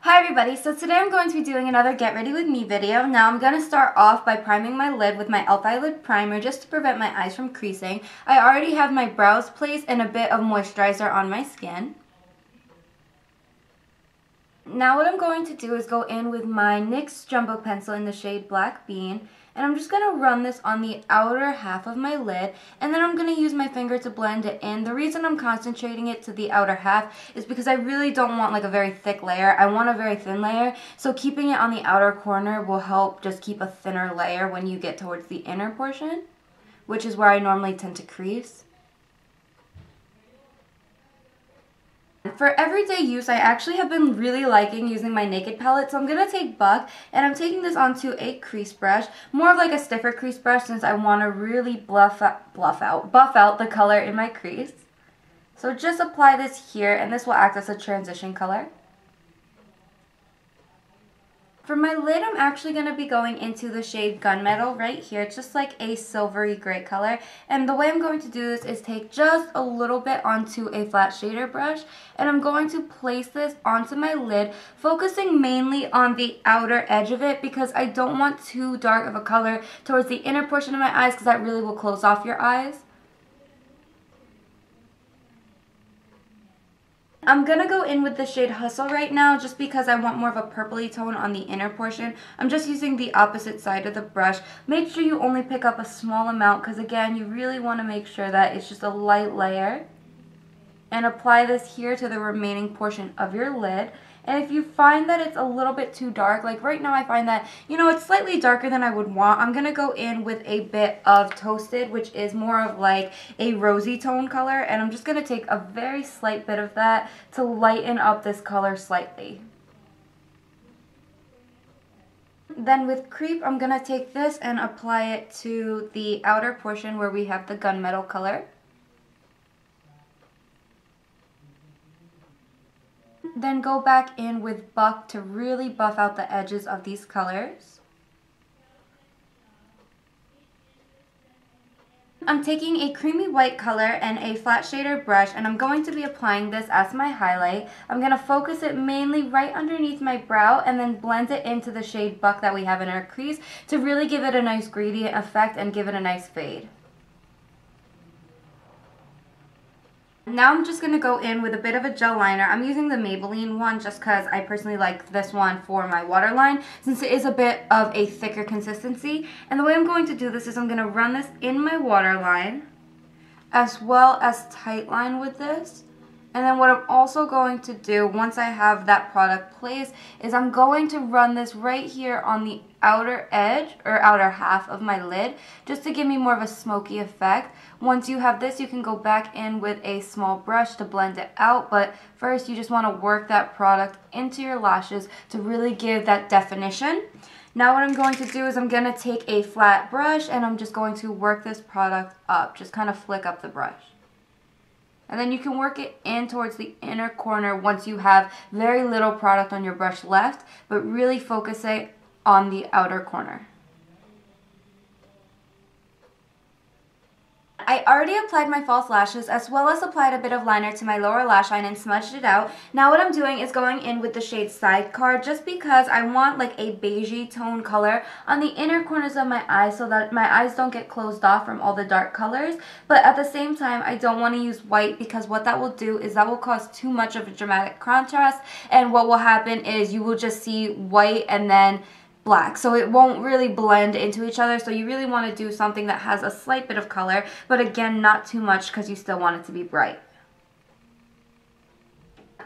Hi everybody, so today I'm going to be doing another get ready with me video. Now I'm going to start off by priming my lid with my e.l.f. eyelid primer just to prevent my eyes from creasing. I already have my brows placed and a bit of moisturizer on my skin. Now what I'm going to do is go in with my NYX Jumbo Pencil in the shade Black Bean. And I'm just going to run this on the outer half of my lid, and then I'm going to use my finger to blend it in. The reason I'm concentrating it to the outer half is because I really don't want like a very thick layer. I want a very thin layer, so keeping it on the outer corner will help just keep a thinner layer when you get towards the inner portion, which is where I normally tend to crease. For everyday use, I actually have been really liking using my Naked palette, so I'm going to take Buck, and I'm taking this onto a crease brush, more of like a stiffer crease brush since I want to really buff out the color in my crease. So just apply this here, and this will act as a transition color. For my lid, I'm actually going to be going into the shade Gunmetal right here. It's just like a silvery gray color. And the way I'm going to do this is take just a little bit onto a flat shader brush. And I'm going to place this onto my lid, focusing mainly on the outer edge of it because I don't want too dark of a color towards the inner portion of my eyes because that really will close off your eyes. I'm going to go in with the shade Hustle right now just because I want more of a purpley tone on the inner portion. I'm just using the opposite side of the brush. Make sure you only pick up a small amount because again, you really want to make sure that it's just a light layer. And apply this here to the remaining portion of your lid. And if you find that it's a little bit too dark, like right now I find that, it's slightly darker than I would want, I'm going to go in with a bit of Toasted, which is more of like a rosy tone color. And I'm just going to take a very slight bit of that to lighten up this color slightly. Then with Creep, I'm going to take this and apply it to the outer portion where we have the gunmetal color. Then go back in with Buck to really buff out the edges of these colors. I'm taking a creamy white color and a flat shader brush, and I'm going to be applying this as my highlight. I'm going to focus it mainly right underneath my brow and then blend it into the shade Buck that we have in our crease to really give it a nice gradient effect and give it a nice fade. Now I'm just going to go in with a bit of a gel liner. I'm using the Maybelline one just because I personally like this one for my waterline since it is a bit of a thicker consistency. And the way I'm going to do this is I'm going to run this in my waterline as well as tightline with this. And then what I'm also going to do once I have that product placed is I'm going to run this right here on the outer edge or outer half of my lid just to give me more of a smoky effect. Once you have this, you can go back in with a small brush to blend it out, but first you just want to work that product into your lashes to really give that definition. Now what I'm going to do is I'm going to take a flat brush and I'm just going to work this product up, just kind of flick up the brush. And then you can work it in towards the inner corner once you have very little product on your brush left, but really focusing on the outer corner. I already applied my false lashes as well as applied a bit of liner to my lower lash line and smudged it out. Now what I'm doing is going in with the shade Sidecar just because I want like a beigey tone color on the inner corners of my eyes so that my eyes don't get closed off from all the dark colors. But at the same time, I don't want to use white because what that will do is that will cause too much of a dramatic contrast, and what will happen is you will just see white and then black, so it won't really blend into each other. So you really want to do something that has a slight bit of color, but again, not too much because you still want it to be bright.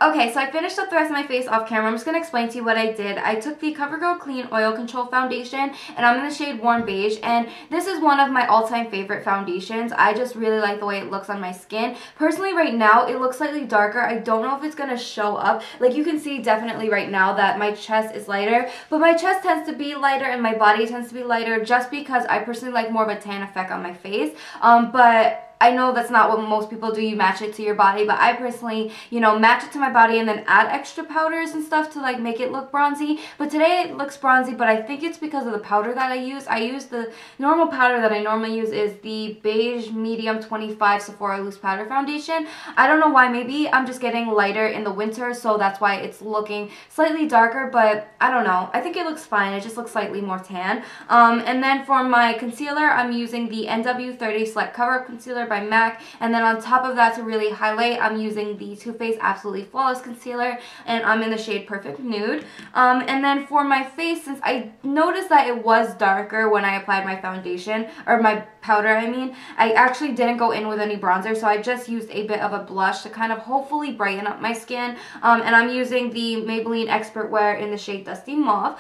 Okay, so I finished up the rest of my face off camera. I'm just going to explain to you what I did. I took the Covergirl Clean Oil Control Foundation, and I'm in the shade Warm Beige, and this is one of my all-time favorite foundations. I just really like the way it looks on my skin. Personally, right now, it looks slightly darker. I don't know if it's going to show up. Like, you can see definitely right now that my chest is lighter, but my chest tends to be lighter and my body tends to be lighter just because I personally like more of a tan effect on my face. But I know that's not what most people do, you match it to your body, but I personally, you know, match it to my body and then add extra powders and stuff to like make it look bronzy. But today it looks bronzy, but I think it's because of the powder that I use. I use the normal powder that I normally use is the Beige Medium 25 Sephora Loose Powder Foundation. I don't know why, maybe I'm just getting lighter in the winter, so that's why it's looking slightly darker, but I don't know. I think it looks fine. It just looks slightly more tan. And then for my concealer, I'm using the NW30 Select Cover Up Concealer by MAC, and then on top of that, to really highlight, I'm using the Too Faced Absolutely Flawless Concealer, and I'm in the shade Perfect Nude. And then for my face, since I noticed that it was darker when I applied my foundation, or my powder I mean, I actually didn't go in with any bronzer, so I just used a bit of a blush to kind of hopefully brighten up my skin. And I'm using the Maybelline Expert Wear in the shade Dusty Mauve.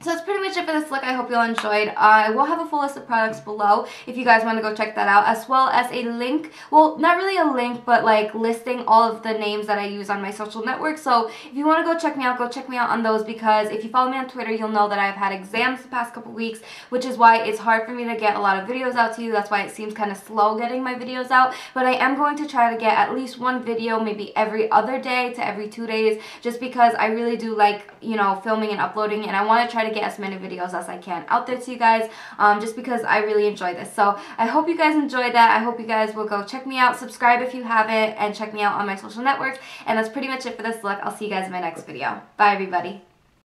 So that's pretty much it for this look. I hope you all enjoyed. I will have a full list of products below if you guys want to go check that out, as well as a link, well, not really a link, but like listing all of the names that I use on my social networks. So if you want to go check me out on those, because if you follow me on Twitter, you'll know that I've had exams the past couple weeks, which is why it's hard for me to get a lot of videos out to you. That's why it seems kind of slow getting my videos out, but I am going to try to get at least one video maybe every other day to every 2 days, just because I really do like, you know, filming and uploading, and I want to try to get as many videos as I can out there to you guys, just because I really enjoy this. So I hope you guys enjoyed that. I hope you guys will go check me out, subscribe if you haven't, and check me out on my social networks. And that's pretty much it for this look. I'll see you guys in my next video. Bye everybody.